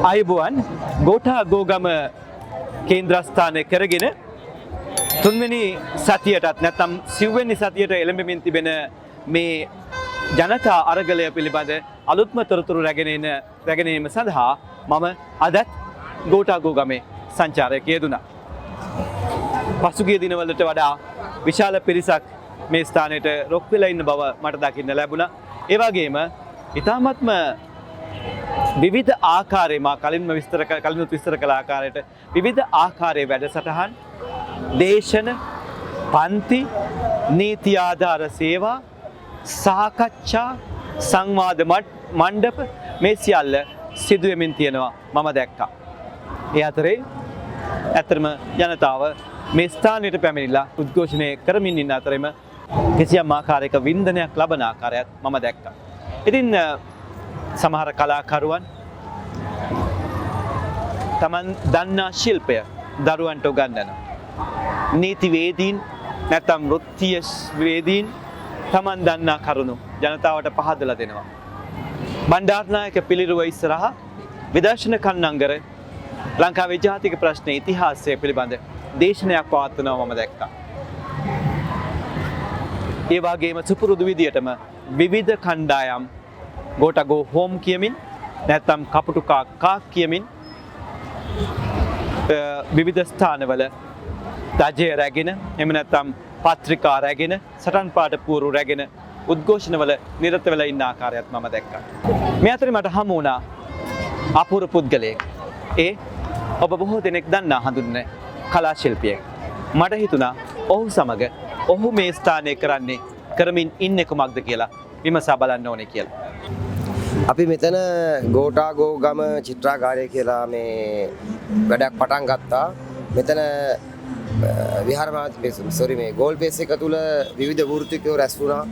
අයිබුවන් ගෝඨා ගෝගම කේන්ද්‍රස්ථානය කරගෙන තුන්වෙනි සතියටත් නැත්නම් සිව්වෙනි සතියට එළඹෙමින් තිබෙන මේ ජනතා අරගලය පිළිබඳ අලුත්ම තොරතුරු රැගෙන ඒම සඳහා මම අදත් ගෝඨා ගෝගමේ සංචාරයක යෙදුණා. පසුගිය දිනවලට වඩා විශාල පිරිසක් මේ ස්ථානයට රොක් වෙලා ඉන්න බව මට දකින්න ලැබුණා. ඒ වගේම ඉතාමත්ම විවිධ ආකාරයේ මා කලින්ම විස්තර කළ ආකාරයට විවිධ ආකාරයේ වැඩසටහන් දේශන පන්ති නීති ආධාර සේවා සාකච්ඡා සංවාද මණ්ඩප මේ සියල්ල සිදු වෙමින් තියෙනවා මම දැක්කා. ඒ අතරේ ඇත්තටම ජනතාව මේ ස්ථානයට පැමිණිලා උද්ඝෝෂණය කරමින් ඉන්න අතරෙම කිසියම් ආකාරයක වින්දනයක් ලබන ආකාරයත් මම දැක්කා. ඉතින් සමහර කලාකරුවන් තමන් දන්නා ශිල්පය දරුවන්ට උගන්වනවා. නීතිවේදීන් නැත්නම් වෘත්තීය වේදීන් තමන් දන්නා කරුණු ජනතාවට පහදලා දෙනවා. බණ්ඩාරනායක පිළිරුව ඉස්සරහා විදර්ශන කන්නංගර ලංකාවේ ජාතික ප්‍රශ්න ඉතිහාසය පිළිබඳ දේශනයක් පවත්වනවා මම දැක්කා. ඒ වගේම සුපුරුදු විදියටම විවිධ කණ්ඩායම් ගෝඨා ගෝ හෝම් කියමින් නැත්නම් කපුටු කා කියමින් විවිධ ස්ථානවල දජය රැගෙන එහෙම නැත්නම් පත්‍රිකා රැගෙන සටන් පාඨ පුවරු රැගෙන උද්ඝෝෂණවල නිරත වෙලා ඉන්න ආකාරයත් මම දැක්කා. මේ අතරේ මට හමු වුණා අපූර්ව පුද්ගලයෙක්. ඒ ඔබ බොහෝ දෙනෙක් දන්නා හඳුන්වන කලා ශිල්පියෙක්. මට හිතුණා ඔහු සමග ඔහු මේ ස්ථානයේ කරමින් ඉන්නේ කුමක්ද කියලා විමසා බලන්න ඕනේ කියලා. අපි මෙතන ගෝඨා ගෝගම චිත්‍රාගාරය කියලා මේ වැඩක් පටන් ගත්තා. මෙතන මේ ගෝල් බේස් එක තුල විවිධ වෘත්තිකයෝ රැස් වුණා.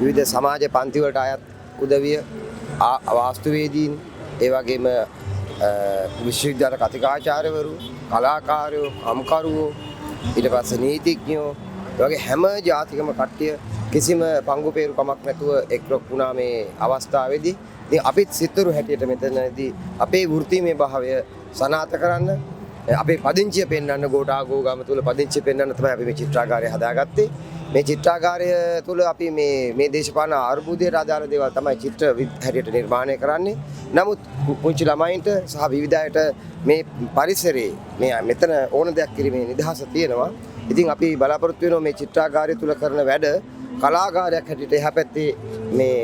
විවිධ සමාජ පන්ති වලට අයත් උදවිය වාස්තුවේදීන් ඒ වගේම විශ්වවිද්‍යාල කතිකාචාර්යවරු කලාකාරයෝ අම්කරුවෝ ඊට පස්සේ නීතිඥයෝ ඒ වගේ හැම ජාතිකම කට්ටිය කිසිම පංගුපේරුකමක් නැතුව එක්රොක් වුණා මේ අවස්ථාවේදී. ඉතින් අපිත් සිතරු හැටියට මෙතනදී අපේ වෘත්තීමය භාවය සනාථ කරන්න අපේ පදිංචිය පෙන්වන්න ගෝඨා ගෝගම තුල පදිංචිය පෙන්වන්න තමයි අපි මේ චිත්‍රාගාරය හදාගත්තේ. මේ චිත්‍රාගාරය තුල අපි මේ දේශපාලන අර්බුදයට අදාළ දේවල් තමයි චිත්‍ර හැටියට නිර්මාණය කරන්නේ. නමුත් පුංචි ළමයින්ට සහ විවිධයට මේ පරිසරයේ මෙතන ඕන දෙයක් කිරීමේ නිදහස තියෙනවා. ඉතින් අපි බලාපොරොත්තු වෙනවා මේ චිත්‍රාගාරය තුල කරන වැඩ කලාකාරයක් හැටියට එහා පැත්තේ මේ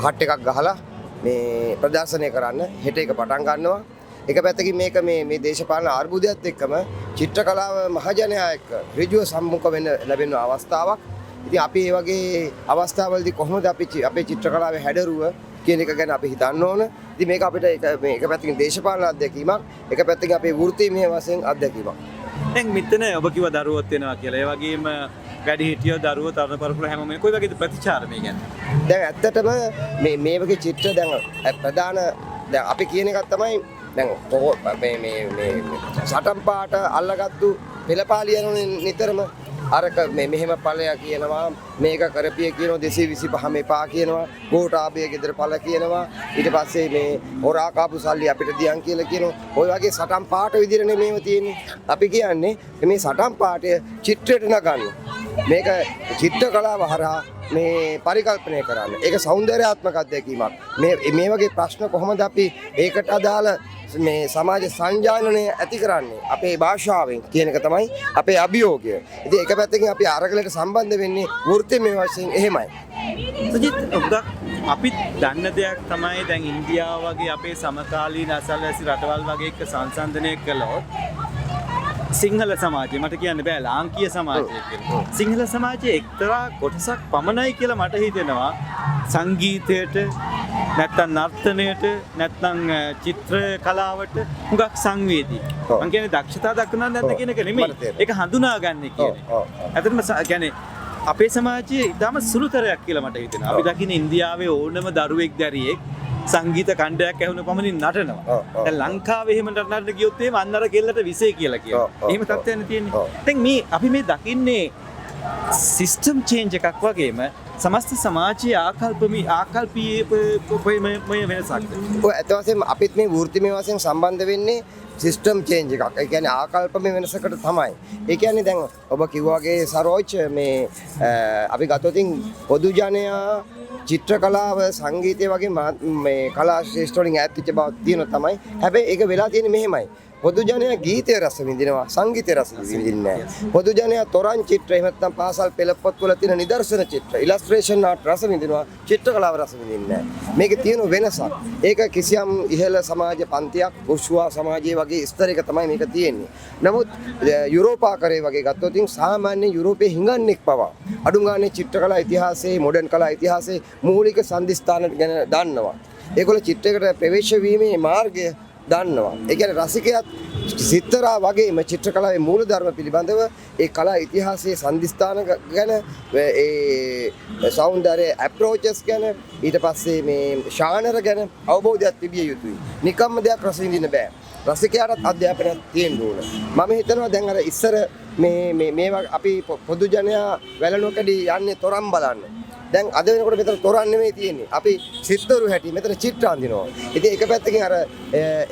හට් එකක් ගහලා මේ ප්‍රදර්ශනය කරන්න හෙට එක පටන් ගන්නවා. එක පැත්තකින් මේක මේ දේශපාලන අර්බුදයත් එක්කම චිත්‍ර කලාව මහජනයා එක්ක ඍජුව සම්මුඛ වෙන්න ලැබෙන අවස්ථාවක්. ඉතින් අපි මේ වගේ අවස්ථාවලදී කොහොමද අපි අපේ චිත්‍ර කලාවේ හැඩරුව කියන එක ගැන අපි හිතන්න ඕන. ඉතින් මේක අපිට එක පැත්තකින් දේශපාලන අත්දැකීමක්, එක පැත්තකින් අපේ වෘත්තීමය වශයෙන් අත්දැකීමක්. දැන් මෙතන ඔබ කිව්ව දරුවොත් වෙනවා කියලා. ඒ වගේම වැඩිහිටියෝ දරුවෝ තරුණ පරපුර හැමෝම කොයි වගේද ප්‍රතිචාර මේ ගැන? දැන් ඇත්තටම මේ වගේ චිත්‍ර දැන් ප්‍රධාන දැන් අපි කියන එකක් තමයි දැන් මේ සටන් පාට අල්ලගත්තු පෙළපාලියනෝනේ නිතරම අරක මෙහෙම ඵලයක් කියනවා මේක කරපිය කියනවා 225 මෙපා කියනවා ගෝඨාභය ගෙදර ඵල කියනවා ඊට පස්සේ මේ හොරා කාපු සල්ලි අපිට දියන් කියලා කියනවා. ওই වගේ සටන් පාට විදිහනේ මේව තියෙන්නේ. අපි කියන්නේ මේ සටන් පාටය චිත්‍රයට නගන්න. මේක චිත්‍ර කලාව හරහා මේ පරිකල්පනය කරන්න. ඒක සෞන්දර්යාත්මක අත්දැකීමක්. මේ වගේ ප්‍රශ්න කොහොමද අපි ඒකට අදාළ මේ සමාජ සංජානනය ඇති කරන්නේ අපේ භාෂාවෙන් කියන එක තමයි අපේ අභියෝගය. ඉතින් එක පැත්තකින් අපි අරගලයට සම්බන්ධ වෙන්නේ වෘත්තීමය වශයෙන් එහෙමයි. සජිත් අපි දන්න දෙයක් තමයි දැන් ඉන්දියාව වගේ අපේ සමකාලීන අසල්වැසි රටවල් වගේ එක සංසන්දනය කළොත් සිංහල සමාජය මට කියන්න බෑ ලාංකීය සමාජය කියලා. සිංහල සමාජයේ එක්තරා කොටසක් පමණයි කියලා මට හිතෙනවා සංගීතයට නැත්තම් නර්තනයට නැත්තම් චිත්‍ර කලාවට හුඟක් සංවේදී. මං කියන්නේ දක්ෂතා දක්වනවා නැද්ද කියන එක නෙමෙයි. ඒක හඳුනාගන්නේ කියන්නේ. ඇත්තටම කියන්නේ අපේ සමාජයේ ඊටම සුළුතරයක් කියලා මට හිතෙනවා. අපි දකින්නේ ඉන්දියාවේ ඕනම දරුවෙක් දැරියෙක් සංගීත කණ්ඩයක් ඇහුන පමණින් නටනවා. දැන් ලංකාවේ එහෙම නටන්න ගියොත් එහෙම අන්නර කෙල්ලට විසේ කියලා කියනවා. එහෙම තත්ත්වයක් තියෙන්නේ. දැන් අපි මේ දකින්නේ සිස්ටම් චේන්ජ් එකක් වගේම සමස්ත සමාජයේ ආකල්පීය වෙනසක්ද? ඔය ඇත්ත වශයෙන්ම අපිත් මේ වෘත්තිමය වශයෙන් සම්බන්ධ වෙන්නේ සිස්ටම් චේන්ජ් එකක්. ඒ කියන්නේ ආකල්පමය වෙනසකට තමයි. ඒ කියන්නේ දැන් ඔබ කිව්වා වගේ සරෝජ් මේ අපි ගත්තොත් පොදු ජනයා චිත්‍ර කලාව සංගීතය වගේ මේ කලා ශ්‍රේෂ්ඨ වලින් ඈත් වෙච්ච බවක් තියෙනවා තමයි. හැබැයි ඒක වෙලා තියෙන්නේ මෙහෙමයි. පොදු ජනයා ගීතය රස විඳිනවා සංගීතය රස විඳින්නේ නැහැ. පොදු ජනයා තොරන් චිත්‍ර එහෙම නැත්නම් පාසල් පෙළපොත් වල තියෙන නිදර්ශන චිත්‍ර ඉලස්ට්‍රේෂන් ආර්ට් රස විඳිනවා චිත්‍ර කලාව රස විඳින්නේ නැහැ. මේකේ තියෙන වෙනසක්. ඒක කිසියම් ඉහළ සමාජ පන්තියක් බුර්ෂුවා සමාජයේ වගේ ස්තරයක තමයි මේක තියෙන්නේ. නමුත් යුරෝපාකරයේ වගේ ගත්තොත් සාමාන්‍ය යුරෝපයේ හිඟන්නෙක් පවා අඩු ගානේ චිත්‍ර කලා ඉතිහාසයේ මොඩර්න් කලා ඉතිහාසයේ මූලික සම්දිස්ථාන ගැන දන්නවා. ඒගොල්ලෝ චිත්‍රයකට ප්‍රවේශ වීමේ මාර්ගය දන්නවා. ඒ කියන්නේ රසිකයාත් සිත්තරා වගේම චිත්‍ර කලාවේ මූලධර්ම පිළිබඳව ඒ කලා ඉතිහාසයේ සම්දිස්ථාන ගැන ඒ සෞන්දර්ය අප්‍රෝචස් ගැන ඊට පස්සේ මේ ශානර ගැන අවබෝධයක් තිබිය යුතුයි. නිකම්ම දෙයක් රස විඳින්න බෑ. රසිකයාටත් අධ්‍යාපනයක් තියෙන්න ඕන. මම හිතනවා දැන් අර ඉස්සර මේවා අපි පොදු ජනයා වැළනොකඩී යන්නේ තොරන් බලන්න. දැන් අද වෙනකොට මෙතන තොරන් නෙමෙයි තියෙන්නේ. අපි සිත්තරු හැටි මෙතන චිත්‍ර අඳිනවා. ඉතින් එක පැත්තකින් අර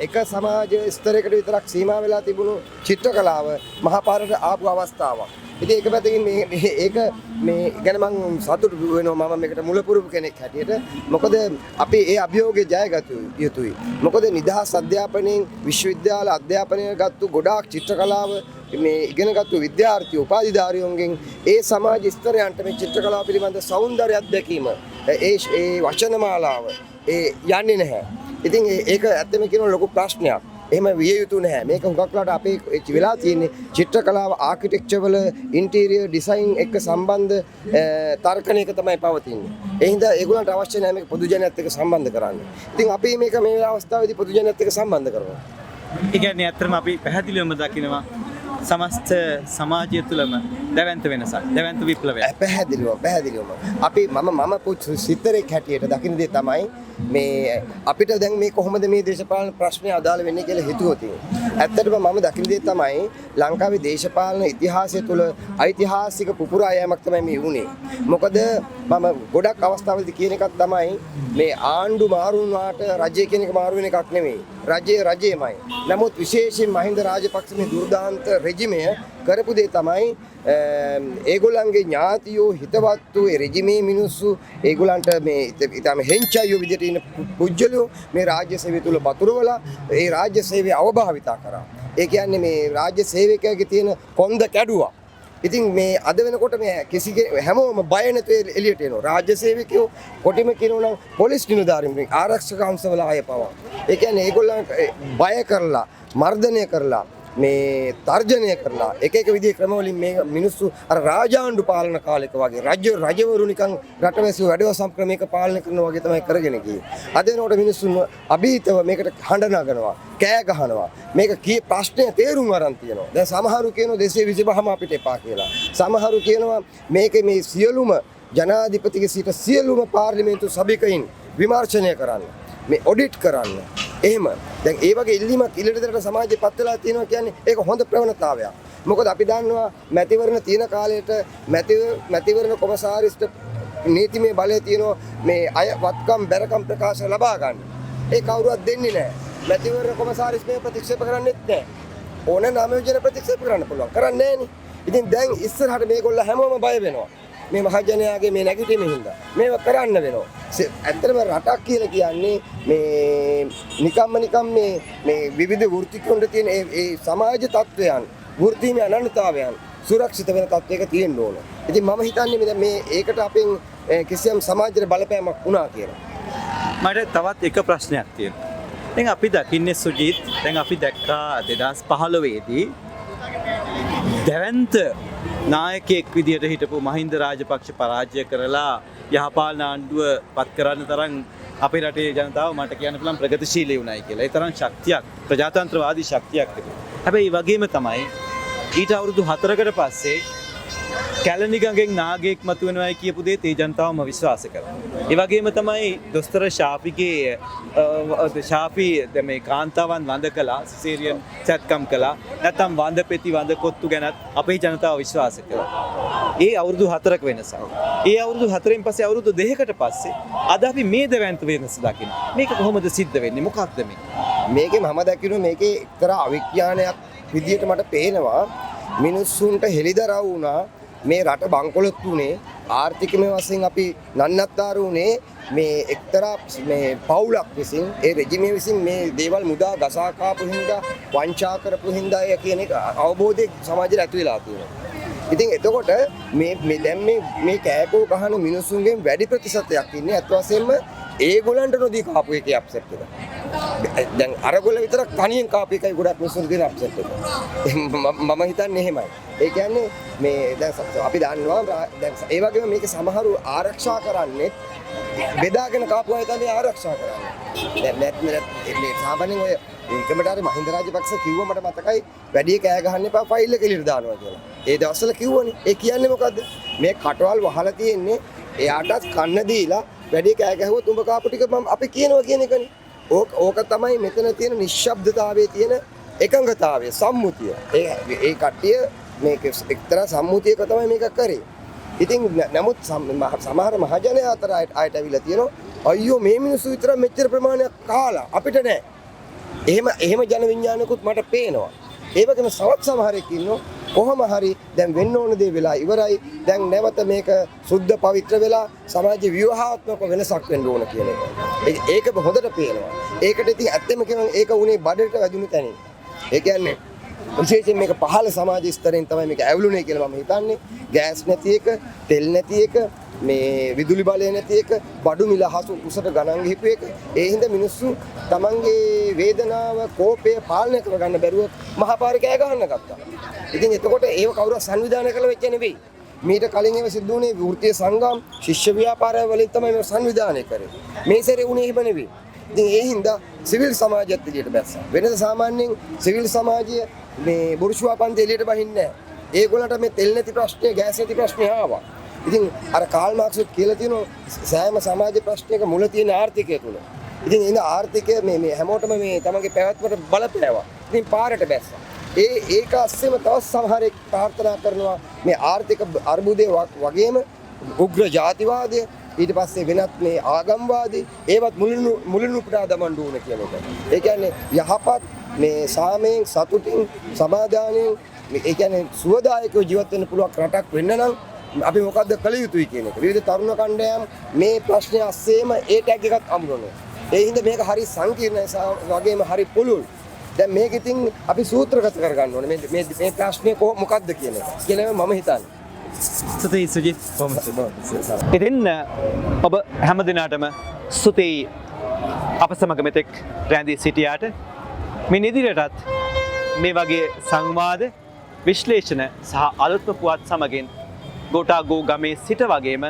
එක සමාජ ස්තරයකට විතරක් සීමා වෙලා තිබුණු චිත්‍ර කලාව මහපාරට ආපු අවස්ථාවක්. ඉතින් එක පැත්තකින් ඒක මේ ගැන මම සතුටු වෙනවා මම මේකට මුලපුරුදු කෙනෙක් හැටියට. මොකද අපි ඒ අභියෝගය ජයගත යුතුයි. මොකද නිදහස් අධ්‍යාපනයෙන් විශ්වවිද්‍යාල අධ්‍යාපනය ගත්තු ගොඩාක් චිත්‍ර කලාව මේ ඉගෙනගත්තු විද්‍යාර්ථී උපාධිධාරියෝන්ගෙන් ඒ සමාජ ස්තරයන්ට මේ චිත්‍ර කලාව පිළිබඳ සෞන්දර්ය අත්දැකීම ඒ වචනමාලාව ඒ යන්නේ නැහැ. ඉතින් ඒක ඇත්තම කියන ලොකු ප්‍රශ්නයක්. එහෙම විය යුතු නැහැ. මේක හුඟක් වෙලාවට අපේ වෙලා තියෙන්නේ චිත්‍ර කලාව ආකිටෙක්චර් වල ඉන්ටීරියර් ඩිසයින් එක්ක සම්බන්ධ තර්කණයක තමයි පවතින්නේ. ඒ හින්දා ඒගොල්ලන්ට අවශ්‍ය නැහැ මේක පොදු ජනයත් එක්ක සම්බන්ධ කරන්න. ඉතින් අපි මේක මේ අවස්ථාවේදී පොදු ජනයත් එක්ක සම්බන්ධ කරනවා. ඒ කියන්නේ ඇත්තටම අපි පැහැදිලිවම දකිනවා සමස්ත සමාජය තුළම දැවැන්ත වෙනසක් දැවැන්ත විප්ලවයක්. පැහැදිලිවම අපි මම පුතු සිතරෙක් හැටියට දකින්න දේ තමයි මේ අපිට දැන් මේ කොහොමද මේ දේශපාලන ප්‍රශ්නේ අදාළ වෙන්නේ කියලා හිතුවොත් ඇත්තටම මම දකින්න දේ තමයි ලංකාවේ දේශපාලන ඉතිහාසය තුළ ඓතිහාසික පුපුරා යෑමක් තමයි මේ වුනේ. මොකද මම ගොඩක් අවස්ථාවලදී කියන එකක් තමයි මේ ආණ්ඩු මාරු වුණාට රජය කියන එක මාරු වෙන එකක් නෙමෙයි. රජය රජයමයි. නමුත් විශේෂයෙන් මහින්ද රාජපක්ෂ මේ දුර්දාන්ත රෙජිමය කරපු දේ තමයි ඒගොල්ලන්ගේ ඥාතියෝ හිතවත්තු ඒ රෙජිමේ මිනිස්සු ඒගොල්ලන්ට මේ ඊටම හෙන්චයියෝ විදිහට ඉන්න පුජ්‍යලෝ මේ රාජ්‍ය සේවය තුල බතුරවලා ඒ රාජ්‍ය සේවය අවභාවිතා කරා. ඒ කියන්නේ මේ රාජ්‍ය සේවකයාගේ තියෙන කොන්ද කැඩුවා. ඉතින් මේ අද වෙනකොට මේ හැමෝම බය නැතුව එළියට එනවා. රාජ්‍ය සේවකයෝ කොටිම කියනවා නම් පොලිස් නිලධාරීන් ආරක්ෂක අංශවල අය පවා. ඒ කියන්නේ ඒගොල්ලන් බය කරලා මර්ධනය කරලා මේ තර්ජනය කරලා එක විදිහේ ක්‍රමවලින් මේ මිනිස්සු අර රාජාණ්ඩු පාලන කාලයක වගේ රජවරු නිකන් රටවැසියෝ වැඩවසම් ක්‍රමයක පාලනය කරනවා වගේ තමයි කරගෙන ගියේ. අද වෙනකොට මිනිස්සුන් අභීතව මේකට හඬ නගනවා, කෑ ගහනවා. මේක කී ප්‍රශ්නේ තේරුම් අරන් තියෙනවා. දැන් සමහරු කියනවා 225ම අපිට එපා කියලා. සමහරු කියනවා මේකේ මේ සියලුම ජනාධිපතිගේ සිට සියලුම පාර්ලිමේන්තු සභිකයින් විමර්ශනය කරන්න. මේ ඔඩිට් කරන්න. එහෙම දැන් ඒ වගේ ඉල්ලීමක් ඉල්ලෙදරට සමාජයේ පත් වෙලා තියෙනවා කියන්නේ ඒක හොඳ ප්‍රවණතාවයක්. මොකද අපි දන්නවා මැතිවරණ තියෙන කාලයට මැතිවරණ කොමසාරිස්ට නීතිමය බලය තියෙනවා මේ අය වත්කම් බැරකම් ප්‍රකාශ ලබා ගන්න. ඒ කවුරුවත් දෙන්නේ නැහැ. මැතිවරණ කොමසාරිස් මේ ප්‍රතික්ෂේප කරන්නේත් නැහැ. ඕන නාම යෝජන ප්‍රතික්ෂේප කරන්න පුළුවන්. කරන්නේ නැහනේ. ඉතින් දැන් ඉස්සරහට මේගොල්ලෝ හැමෝම බය වෙනවා. මේ මහජනයාගේ මේ නැගිටීම හින්දා මේව කරන්න වෙනවා. ඇත්තටම රටක් කියලා කියන්නේ මේ නිකම් මේ විවිධ වෘත්තිකවල තියෙන ඒ සමාජ තත්වයන් වෘත්තීමය අනන්‍යතාවයන් සුරක්ෂිත වෙන තත්වයක තියෙන්න ඕන. ඉතින් මම හිතන්නේ මේ ඒකට අපෙන් කිසියම් සමාජයේ බලපෑමක් වුණා කියලා. මට තවත් එක ප්‍රශ්නයක් තියෙනවා. දැන් අපි දකින්නේ සුජීත් දැන් අපි දැක්කා 2015 දී දැවැන්ත නායකයෙක් විදියට හිටපු මහින්ද රාජපක්ෂ පරාජය කරලා යහපාලන ආණ්ඩුව පත් කරන්න තරම් අපේ රටේ ජනතාව මට කියන්න පුළුවන් ප්‍රගතිශීලී වුණයි කියලා. ඒ තරම් ශක්තියක් ප්‍රජාතන්ත්‍රවාදී ශක්තියක් තිබුණා. හැබැයි ඒ වගේම තමයි ඊට අවුරුදු 4කට පස්සේ කැලණිගඟෙන් නාගයෙක් මතුවෙනවායි කියපු දේ තේ ජනතාවම විශ්වාස කරනවා. ඒ වගේම තමයි දොස්තර ශාපිගේ ශාපි දැන් මේ කාන්තාවන් වඳ කළා, සිසේරියන් සැත්කම් කළා. නැත්නම් වඳ පෙති වඳ කොත්තු ගැනත් අපේ ජනතාව විශ්වාස කරනවා. ඒ අවුරුදු 4ක වෙනසක්. ඒ අවුරුදු 4න් පස්සේ අවුරුදු 2කට පස්සේ අද අපි මේ දෙවන්ත වෙනස දකින්න. මේක කොහොමද සිද්ධ වෙන්නේ? මොකක්ද මේ? මේකේ මම දැක්කිනු මේකේ එක්තරා අවිඥානයක් විදියට මට පේනවා මිනිස්සුන්ට හෙලිදරව් වුණා මේ රට බංකොලොත් වුණේ ආර්ථිකමය වශයෙන් අපි නන්නත්තර වුණේ මේ එක්තරා මේ පවුලක් විසින් ඒ රෙජිමේ විසින් මේ දේවල් මුදා ගසා කාපු හින්දා වංචා කරපු හින්දා කියන එක අවබෝධය සමාජයට ඇති වෙලා තියෙනවා. ඉතින් එතකොට මේ දැන් මේ කෑකෝ ගහන මිනිස්සුන්ගෙන් වැඩි ප්‍රතිශතයක් ඉන්නේ අත් වශයෙන්ම ඒගොල්ලන්ට නොදී කාපු එකේ අප්සෙට් එක. දැන් අරගොල්ල විතර කණියෙන් කාපු එකයි ගොඩක් මිනිස්සුන්ට තියෙන අප්සෙට් එක. මම හිතන්නේ එහෙමයි. ඒ කියන්නේ මේ දැන් අපි දන්නවා දැන් ඒ වගේම මේක සමහරු ආරක්ෂා කරන්නේ බෙදාගෙන කාපු අය තමයි ආරක්ෂා කරන්නේ. දැන් මේ සාමාන්‍යයෙන් ඔය ඒකමට හරි මහින්ද රාජපක්ෂ කිව්ව මට මතකයි වැඩි කෑ ගහන්න එපා ෆයිල් එක එළියට දානවා කියලා. ඒ දවස්වල කිව්වනේ. ඒ කියන්නේ මොකද්ද? මේ කටවල් වහලා තියෙන්නේ එයාටත් කන්න දීලා වැඩි කෑ ගැහුවොත් උඹ කාපු ටික මම අපි කියනවා කියන එකනේ. ඕක තමයි මෙතන තියෙන නිශ්ශබ්දතාවයේ තියෙන එකඟතාවය, සම්මුතිය. ඒ කට්ටිය මේක එක්තරා සම්මුතියක තමයි මේක කරේ. ඉතින් නමුත් සමහර මහජනයා අතර ආයත ඇවිල්ලා තියෙනවා අයියෝ මේ මිනිස්සු විතර මෙච්චර ප්‍රමාණයක් කාලා අපිට නෑ. එහෙම ජන විඥානකුත් මට පේනවා. ඒ වගේම සමහරෙක් ඉන්නවා කොහොම හරි දැන් වෙන්න ඕන දේ වෙලා ඉවරයි. දැන් නැවත මේක සුද්ධ පවිත්‍ර වෙලා සමාජ ව්‍යුහාත්මක වෙනසක් වෙන්න ඕන කියන එක. ඒක හොඳට පේනවා. ඒකට ඉතින් ඇත්තම කියනවා ඒක උනේ බඩට වැදුණු තැනින්. ඒ කියන්නේ විශේෂයෙන් මේක පහළ සමාජ ස්තරෙන් තමයි මේක ඇවුලුනේ කියලා මම හිතන්නේ. ගෑස් නැති එක, තෙල් නැති එක, මේ විදුලි බලය නැති එක, බඩු මිල හසු උසට ගණන් ගිහපු එක. ඒ හින්දා මිනිස්සු තමන්ගේ වේදනාව, කෝපය පාලනය කරගන්න බැරුව මහපාරේ කෑ ගහන්න ගත්තා. ඉතින් එතකොට ඒව කවුරුත් සංවිධානය කළ වෙච්ච නෙවෙයි. මීට කලින් ඒව සිද්ධ වුණේ වෘත්තීය සංගම්, ශිෂ්‍ය ව්‍යාපාරය වලින් තමයි මේව සංවිධානය කරේ. මේ සැරේ වුණේ එහෙම නෙවෙයි. ඉතින් ඒ හින්දා සිවිල් සමාජයත් එළියට බැස්සා. වෙනද සාමාන්‍යයෙන් සිවිල් සමාජය මේ බුර්ෂුවා පන්ති එළියට බහින්නේ නැහැ. ඒගොල්ලන්ට මේ තෙල් නැති ප්‍රශ්නේ, ගෑස් නැති ප්‍රශ්නේ ආවා. ඉතින් අර කාල් මාක්ස් කියලා තියෙනවා සෑම සමාජ ප්‍රශ්නයක මුල තියෙන ආර්ථිකය තුල. ඉතින් එන ආර්ථිකය මේ හැමෝටම මේ තමගේ පැවැත්මට බලපෑවා. ඉතින් පාරට බැස්සා. ඒක අස්සෙම තවත් සමහරෙක් ප්‍රාර්ථනා කරනවා මේ ආර්ථික අර්බුදය වගේම උග්‍ර ජාතිවාදය ඊට පස්සේ වෙනත් මේ ආගම්වාදී ඒවත් මුලින්ම උපුටා දමන්න ඕන කියන එක. ඒ කියන්නේ යහපත් මේ සාමයෙන් සතුටින් සමාදානයෙන් ඒ කියන්නේ සුවදායකව ජීවත් වෙන්න පුළුවන් රටක් වෙන්න නම් අපි මොකද්ද කළ යුතුයි කියන එක. විවිධ තරුණ කණ්ඩායම් මේ ප්‍රශ්නේ අස්සෙම ඒ ටැග් එකක් අමුරනවා. ඒ හින්දා මේක හරි සංකීර්ණයි වගේම හරි පුළුල්. දැන් මේක ඉතින් අපි සූත්‍රගත කරගන්න ඕනේ. මේ ප්‍රශ්නේ මොකද්ද කියන එක. කියලා මම හිතන්නේ. ස්තුතියි සුජිත්. ඉතින් ඔබ හැම දිනකටම ස්තුතියි අප සමග මෙතෙක් රැඳී සිටියාට. මේ ඉදිරියටත් මේ වගේ සංවාද විශ්ලේෂණ සහ අලුත්ම පුවත් සමගින් ගෝඨාගෝ ගමේ සිට වගේම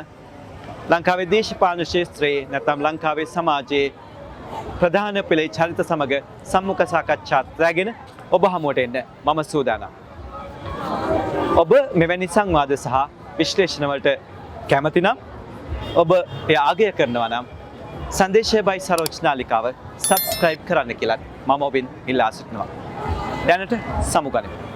ලංකාවේ දේශපාලන ක්ෂේත්‍රයේ නැත්නම් ලංකාවේ සමාජයේ ප්‍රධාන පෙළේ චරිත සමග සම්මුඛ සාකච්ඡාත් රැගෙන ඔබ හමුවට එන්න මම සූදානම්. ඔබ මෙවැනි සංවාද සහ විශ්ලේෂණ වලට කැමති නම් ඔබ එය ආගය කරනවා නම් සංදේශය බයි සරෝජ් නාලිකාව සබ්ස්ක්‍රයිබ් කරන්න කියලා මම ඔබෙන් ඉල්ලා සිටිනවා. දැනට සමුගනිමු.